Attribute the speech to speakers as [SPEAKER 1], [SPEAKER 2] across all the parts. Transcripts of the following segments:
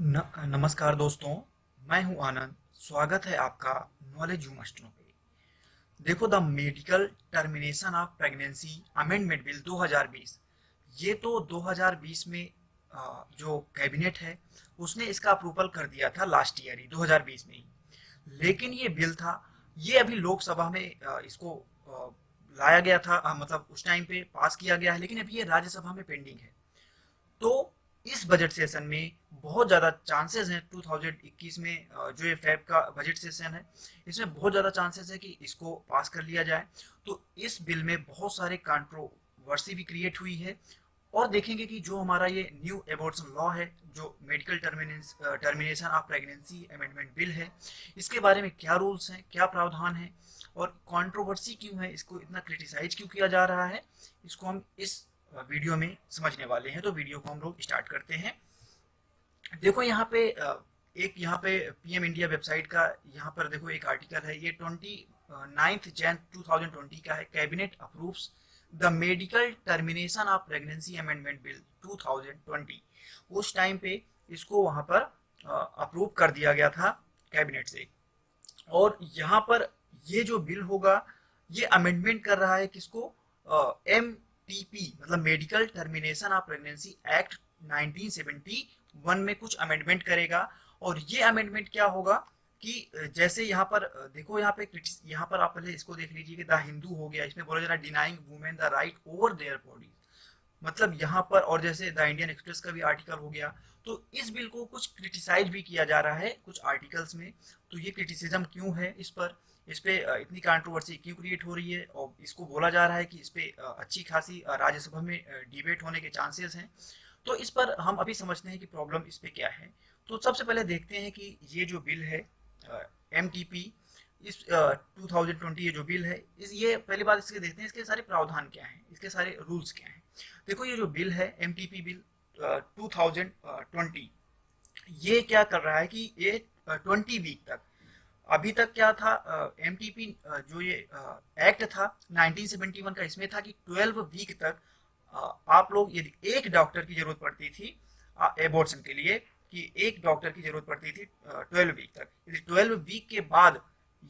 [SPEAKER 1] नमस्कार दोस्तों। मैं हूं आनंद। स्वागत है आपका नॉलेज यू मस्ट नो पे। देखो, the medical termination of pregnancy amendment bill 2020, ये तो 2020 में जो कैबिनेट है उसने इसका अप्रूवल कर दिया था लास्ट ईयर ही 2020 में ही। लेकिन ये बिल था, ये अभी लोकसभा में इसको लाया गया था, मतलब उस टाइम पे पास किया गया है, लेकिन अभी ये राज्यसभा में पेंडिंग है। तो इस बजट सेशन में बहुत ज़्यादा चांसेस हैं 2021 में, जो ये फैब का बजट सेशन है इसमें बहुत ज़्यादा चांसेस है कि इसको पास कर लिया जाए। तो इस बिल में बहुत सारे कंट्रोवर्सी भी क्रिएट हुई है। और देखेंगे कि जो हमारा ये न्यू एबॉर्शन लॉ है, जो medical termination of pregnancy amendment bill है, इसके बारे में क्या रूल्स हैं, क्या प्रावधान है और कंट्रोवर्सी क्यों है, इसको इतना क्रिटिसाइज क्यों किया जा रहा है, इसको हम इस वीडियो में समझने वाले हैं। तो वीडियो को हम लोग स्टार्ट करते हैं। देखो यहाँ पे एक यहाँ पे पीएम इंडिया वेबसाइट का यहाँ पर देखो एक आर्टिकल है, ये 29 जैन 2020 का है। Cabinet approves the medical termination of pregnancy amendment bill 2020। उस टाइम पे इसको वहां पर अप्रूव कर दिया गया था कैबिनेट से। और यहाँ पर ये जो बिल होगा, ये अमेंडमेंट कर रहा है किसको? एमटीपी मतलब medical termination of pregnancy act 1971 में कुछ अमेंडमेंट करेगा। और ये अमेंडमेंट क्या होगा कि जैसे यहाँ पर देखो, यहाँ पर आप पहले इसको देख लीजिए कि द हिंदू हो गया, इसमें बोला जा रहा है denying women the right over their body. मतलब यहाँ पर, और जैसे द इंडियन एक्सप्रेस का भी आर्टिकल हो गया। तो इस बिल को कुछ क्रिटिसाइज भी किया जा रहा है कुछ आर्टिकल्स में। तो ये क्रिटिसिज्म क्यों है इस पे इतनी कंट्रोवर्सी क्यों क्रिएट हो रही है, और इसको बोला जा रहा है कि इस पे अच्छी खासी राज्यसभा में डिबेट होने के चांसेस हैं। तो इस पर हम अभी समझते हैं कि प्रॉब्लम इस पे क्या है। तो सबसे पहले देखते हैं कि ये जो बिल है एम टी पी, इस 2020 ये जो बिल है, ये पहली बात इसके देखते हैं इसके सारे प्रावधान क्या हैं, इसके सारे रूल्स क्या हैं। देखो, ये जो बिल है एम टी पी बिल 2020, ये क्या कर रहा है कि ये 20 वीक तक, अभी तक क्या था, एमटीपी जो ये एक्ट था 1971 का, इसमें था कि 12 वीक तक आप लोग, यदि एक डॉक्टर की जरूरत पड़ती थी एबॉर्शन के लिए, कि एक डॉक्टर की जरूरत पड़ती थी 12 वीक तक, यदि 12 वीक के बाद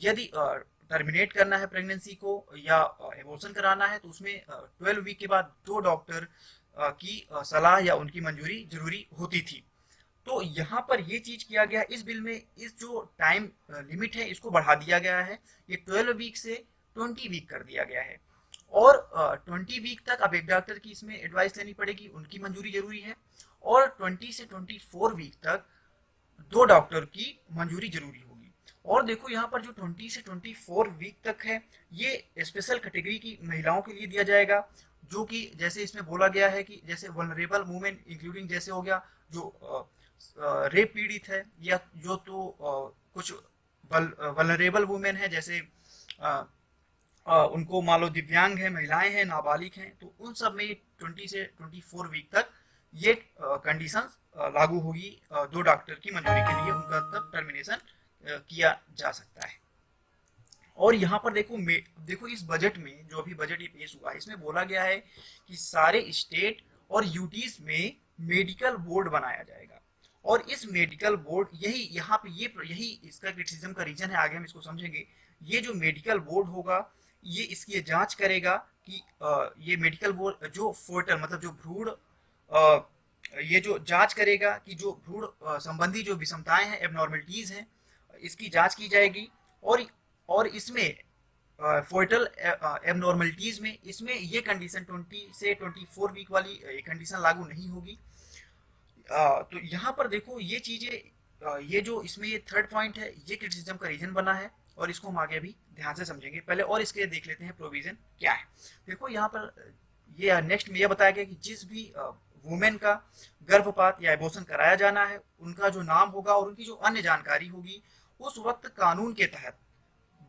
[SPEAKER 1] यदि टर्मिनेट करना है प्रेगनेंसी को या एबॉर्शन कराना है, तो उसमें 12 वीक के बाद दो डॉक्टर की सलाह या उनकी मंजूरी जरूरी होती थी। तो यहाँ पर ये चीज किया गया इस बिल में, इस जो टाइम लिमिट है इसको बढ़ा दिया गया है। ये 12 वीक से 20 वीक कर दिया गया है। और 20 वीक तक अब एक डॉक्टर की इसमें एडवाइस लेनी पड़ेगी, उनकी मंजूरी जरूरी है। और 20 से 24 वीक तक दो डॉक्टर की मंजूरी जरूरी होगी। और देखो, यहाँ पर जो 20 से 24 वीक तक है, ये स्पेशल कैटेगरी की महिलाओं के लिए दिया जाएगा, जो कि जैसे इसमें बोला गया है कि जैसे वनरेबल वुमेन, इंक्लूडिंग जैसे हो गया जो रेप पीड़ित है, या जो तो कुछ वनरेबल वुमेन है, जैसे उनको मान लो दिव्यांग है, महिलाएं हैं, नाबालिग हैं, तो उन सब में 20 से 24 वीक तक ये कंडीशंस लागू होगी। दो डॉक्टर की मंजूरी के लिए उनका तब टर्मिनेशन किया जा सकता है। और यहाँ पर देखो इस बजट में, जो अभी बजट ये पेश हुआ है, इसमें बोला गया है कि सारे स्टेट और यूटीज में मेडिकल बोर्ड बनाया जाएगा। और इस मेडिकल बोर्ड, यही यहाँ पे यही इसका क्रिटिसिज्म का रीजन है, आगे हम इसको समझेंगे। ये जो मेडिकल बोर्ड होगा, ये इसकी जांच करेगा कि ये मेडिकल बोर्ड जो फोर्टल मतलब जो भ्रूण, ये जो जांच करेगा कि जो भ्रूण संबंधी जो विषमताएं हैं, एबनॉर्मलिटीज हैं, इसकी जांच की जाएगी। और इसमें फोर्टल एबनॉर्मलिटीज में, इसमें ये कंडीशन 20 से 24 वीक वाली कंडीशन लागू नहीं होगी। तो यहाँ पर देखो ये चीजें, ये जो इसमें ये थर्ड पॉइंट है, ये क्रिटिसिज्म का रीजन बना है। और इसको हम आगे भी ध्यान से समझेंगे। पहले और इसके देख लेते हैं प्रोविजन क्या है। देखो यहाँ पर ये नेक्स्ट में यह बताया गया कि जिस भी वुमेन का गर्भपात या एबॉर्शन कराया जाना है, उनका जो नाम होगा और उनकी जो अन्य जानकारी होगी, उस वक्त कानून के तहत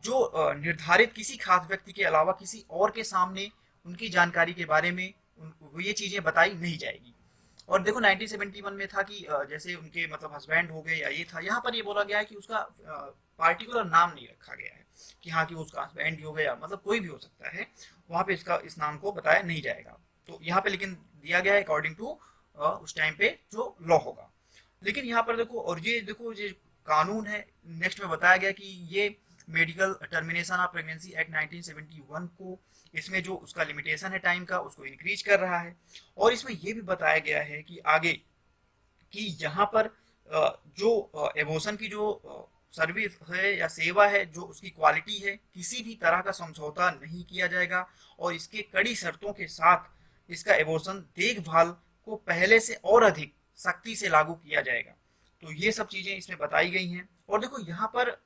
[SPEAKER 1] जो निर्धारित किसी खास व्यक्ति के अलावा किसी और के सामने उनकी जानकारी के बारे में ये चीजें बताई नहीं जाएगी। और देखो 1971 में था कि जैसे उनके मतलब हस्बैंड हो गए या ये था, यहाँ पर ये बोला गया है कि उसका पार्टिकुलर नाम नहीं रखा गया है कि हाँ कि उसका हस्बैंड ही हो गया, मतलब कोई भी हो सकता है, वहां पे इसका इस नाम को बताया नहीं जाएगा। तो यहाँ पे लेकिन दिया गया है अकॉर्डिंग टू उस टाइम पे जो लॉ होगा। लेकिन यहाँ पर देखो, और ये देखो ये कानून है, नेक्स्ट में बताया गया कि ये medical termination of pregnancy act 1971 को, इसमें जो उसका लिमिटेशन है टाइम का, उसको इंक्रीज कर रहा है। और इसमें ये भी बताया गया है कि आगे कि यहाँ पर जो एबॉर्शन की जो सर्विस है या सेवा है, जो उसकी क्वालिटी है, किसी भी तरह का समझौता नहीं किया जाएगा, और इसके कड़ी शर्तों के साथ इसका एबॉर्शन देखभाल को पहले से और अधिक सख्ती से लागू किया जाएगा। तो ये सब चीजें इसमें बताई गई हैं। और देखो यहाँ पर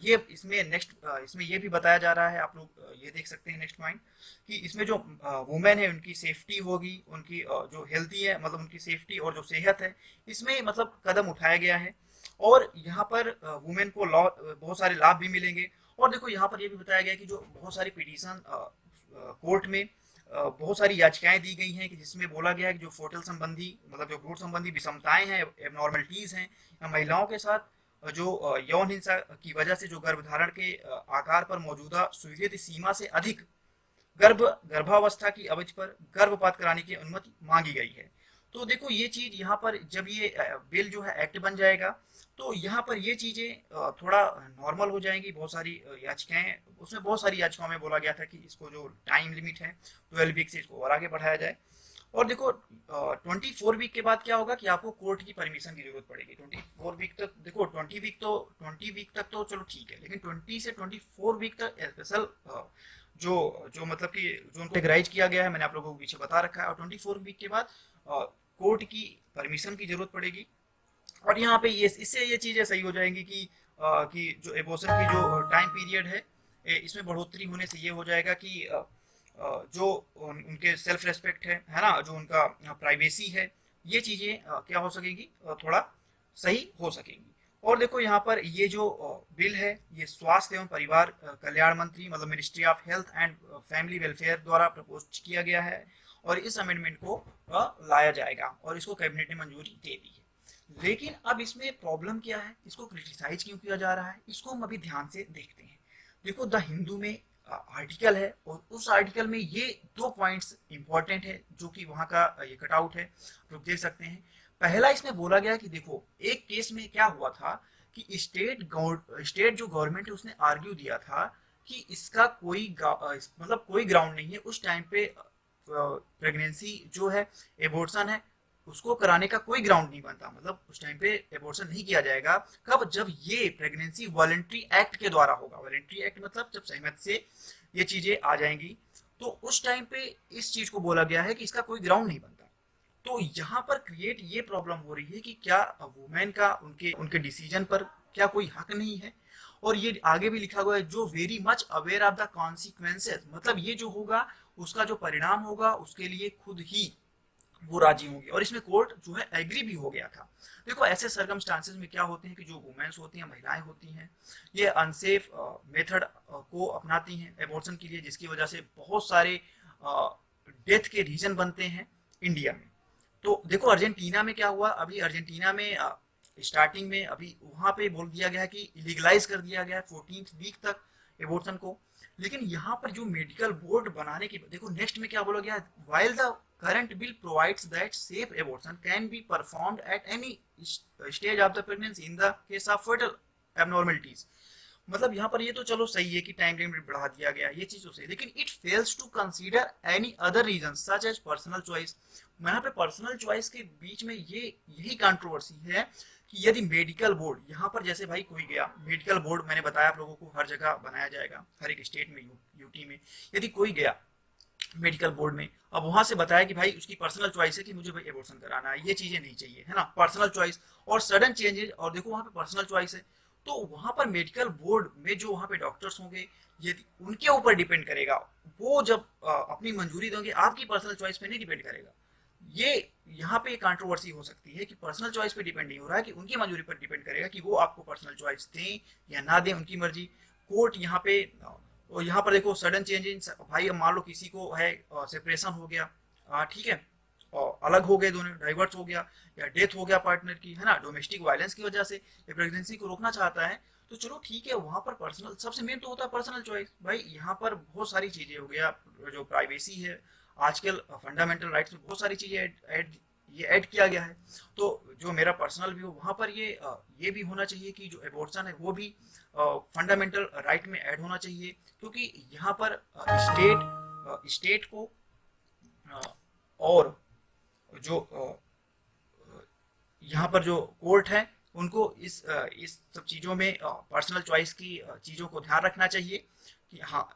[SPEAKER 1] ये इसमें नेक्स्ट इसमें ये भी बताया जा रहा है, आप लोग ये देख सकते हैं नेक्स्ट पॉइंट, कि इसमें जो वुमेन है उनकी सेफ्टी होगी, उनकी जो हेल्थी है मतलब उनकी सेफ्टी और जो सेहत है, इसमें मतलब कदम उठाया गया है। और यहाँ पर वुमेन को लॉ बहुत सारे लाभ भी मिलेंगे। और देखो यहाँ पर ये भी बताया गया है कि जो बहुत सारी पिटीशन कोर्ट में बहुत सारी याचिकाएं दी गई हैं कि जिसमें बोला गया है कि जो फोटल संबंधी मतलब जो भ्रूण संबंधी विषमताएं हैं, एबनॉर्मलिटीज हैं, या महिलाओं के साथ जो यौन हिंसा की वजह से जो गर्भधारण के आकार पर मौजूदा स्वीकृत सीमा से अधिक गर्भावस्था की अवधि पर गर्भपात कराने की अनुमति मांगी गई है। तो देखो ये चीज यहाँ पर जब ये बिल जो है एक्ट बन जाएगा, तो यहाँ पर ये चीजें थोड़ा नॉर्मल हो जाएंगी। बहुत सारी याचिकाएं, उसमें बहुत सारी याचिकाओं में बोला गया था कि इसको जो टाइम लिमिट है 12 वीक से इसको और आगे बढ़ाया जाए। और देखो 24 वीक के बाद क्या होगा कि आपको कोर्ट की परमिशन की जरूरत पड़ेगी। 24 वीक तक देखो, 20 वीक तक तो चलो ठीक है, लेकिन 20 से 24 वीक तक स्पेशल जो जो मतलब कि जो उनको कैटेगराइज किया गया है, मैंने आप लोगों को पीछे बता रखा है। और 24 वीक के बाद कोर्ट की परमिशन की जरूरत पड़ेगी। और यहाँ पे ये इससे ये चीजें सही हो जाएंगी कि जो एबॉर्शन की जो टाइम पीरियड है, इसमें बढ़ोतरी होने से ये हो जाएगा कि जो उनके सेल्फ रेस्पेक्ट है ना, जो उनका प्राइवेसी है, ये चीजें क्या हो सकेगी, थोड़ा सही हो सकेंगी। और देखो यहाँ पर ये जो बिल है, ये स्वास्थ्य एवं परिवार कल्याण मंत्री मतलब ministry of health and family welfare द्वारा प्रपोज किया गया है। और इस अमेंडमेंट को लाया जाएगा और इसको कैबिनेट ने मंजूरी दे दी है। लेकिन अब इसमें प्रॉब्लम क्या है, इसको क्रिटिसाइज क्यों किया जा रहा है, इसको हम अभी ध्यान से देखते हैं। देखो द हिंदू में आर्टिकल है, और उस आर्टिकल में ये 2 पॉइंट्स इंपॉर्टेंट है जो कि वहां का ये कटआउट है, आप देख सकते हैं। पहला इसमें बोला गया कि देखो एक केस में क्या हुआ था कि स्टेट जो गवर्नमेंट है उसने आर्ग्यू दिया था कि इसका कोई मतलब कोई ग्राउंड नहीं है उस टाइम पे, प्रेगनेंसी जो है, एबॉर्शन है, उसको कराने का कोई ग्राउंड नहीं बनता, मतलब उस टाइम पे एबॉर्शन नहीं किया जाएगा। कब? जब ये प्रेगनेंसी वॉलंटरी एक्ट के द्वारा होगा। वॉलंटरी एक्ट मतलब जब सहमति से ये चीजें आ जाएंगी, तो उस टाइम पे इस चीज को बोला गया है कि इसका कोई ग्राउंड नहीं बनता। तो यहाँ पर क्रिएट ये प्रॉब्लम हो रही है कि क्या वुमेन का उनके उनके डिसीजन पर क्या कोई हक नहीं है। और ये आगे भी लिखा हुआ है, जो very much aware of the consequences, मतलब ये जो होगा उसका जो परिणाम होगा उसके लिए खुद ही वो राजी होंगे। और इसमें कोर्ट जो है एग्री भी हो गया था। देखो ऐसे सर्कमस्टांसेस में क्या होते हैं कि जो वुमेन्स होती हैं, महिलाएं होती हैं, ये अनसेफ मेथड को अपनाती हैं एबॉर्शन के लिए, जिसकी वजह से बहुत सारे डेथ के रीजन बनते हैं इंडिया में। तो देखो अर्जेंटीना में क्या हुआ, अभी अर्जेंटीना में स्टार्टिंग में अभी वहां पे बोल दिया गया कि लीगलाइज कर दिया गया 14th वीक तक एबॉर्शन को। लेकिन यहाँ पर जो मेडिकल बोर्ड बनाने की, देखो नेक्स्ट में क्या बोला गया, while the current bill provides that safe abortion can be performed at any stage of the pregnancy in the case of fetal abnormalities। मतलब यहाँ पर ये तो चलो सही है कि टाइम लिमिट बढ़ा दिया गया, ये चीज तो सही, लेकिन it fails to consider any other reason such as personal choice. यहाँ पे पर्सनल चॉइस के बीच में ये यही कंट्रोवर्सी है कि यदि मेडिकल बोर्ड, यहाँ पर जैसे भाई कोई गया मेडिकल बोर्ड, मैंने बताया आप लोगों को हर जगह बनाया जाएगा, हर एक स्टेट में, यूटी में, यदि कोई गया मेडिकल बोर्ड में, अब वहां से बताया कि भाई उसकी पर्सनल चॉइस है कि मुझे भाई एबॉर्शन कराना है, ये चीजें नहीं चाहिए, है ना, पर्सनल चॉइस और सडन चेंजेस, और देखो वहां पे पर्सनल चॉइस है, तो वहां पर मेडिकल बोर्ड में जो वहां पे डॉक्टर्स होंगे, यदि उनके ऊपर डिपेंड करेगा, वो जब अपनी मंजूरी देंगे, आपकी पर्सनल चॉइस पे नहीं डिपेंड करेगा। ये यहाँ पे कंट्रोवर्सी हो सकती है कि पर्सनल चॉइस पे डिपेंड नहीं हो रहा है, कि उनकी मंजूरी पर डिपेंड करेगा कि वो आपको पर्सनल चॉइस दें या ना दें, उनकी मर्जी। कोर्ट यहाँ पे, और यहाँ पर देखो सडन चेंज इन, भाई अब मान लो किसी को है सेपरेशन हो गया, ठीक है, और अलग हो गए दोनों, डाइवर्स हो गया, या डेथ हो गया पार्टनर की, है ना, डोमेस्टिक वायलेंस की वजह से ये प्रेगनेंसी को रोकना चाहता है, तो चलो ठीक है, वहां पर पर्सनल, सबसे मेन तो होता है पर्सनल चॉइस। भाई यहाँ पर बहुत सारी चीजें हो गया, जो प्राइवेसी है, आजकल फंडामेंटल राइट्स में बहुत सारी चीजें ऐड ये ऐड किया गया है। तो जो मेरा पर्सनल व्यू वहाँ पर ये भी होना चाहिए कि जो एबॉर्शन है वो भी फंडामेंटल राइट में ऐड होना चाहिए, क्योंकि यहाँ पर स्टेट को और जो यहाँ पर जो कोर्ट है उनको इस सब चीज़ों में पर्सनल चॉइस की चीज़ों को ध्यान रखना चाहिए कि हाँ,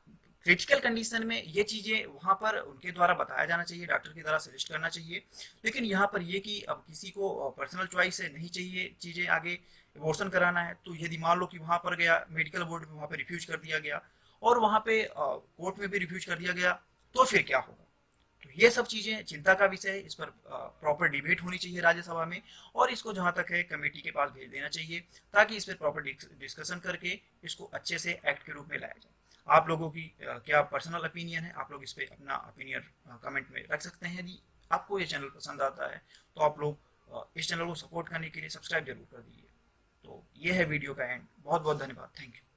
[SPEAKER 1] क्रिटिकल कंडीशन में ये चीज़ें वहाँ पर उनके द्वारा बताया जाना चाहिए, डॉक्टर की द्वारा सजेस्ट करना चाहिए। लेकिन यहाँ पर ये कि अब किसी को पर्सनल चॉइस से नहीं चाहिए चीज़ें आगे एबॉर्शन कराना है, तो यदि मान लो कि वहाँ पर गया मेडिकल बोर्ड में, वहाँ पे रिफ्यूज कर दिया गया और वहाँ पे कोर्ट में भी रिफ्यूज कर दिया गया, तो फिर क्या होगा? तो ये सब चीजें चिंता का विषय है। इस पर प्रॉपर डिबेट होनी चाहिए राज्यसभा में, और इसको जहां तक है कमेटी के पास भेज देना चाहिए, ताकि इस पर प्रॉपर डिस्कशन करके इसको अच्छे से एक्ट के रूप में लाया जाए। आप लोगों की क्या पर्सनल ओपिनियन है? आप लोग इस पे अपना ओपिनियन कमेंट में रख सकते हैं। यदि आपको ये चैनल पसंद आता है तो आप लोग इस चैनल को सपोर्ट करने के लिए सब्सक्राइब जरूर कर दीजिए। तो ये है वीडियो का एंड। बहुत बहुत धन्यवाद। Thank you.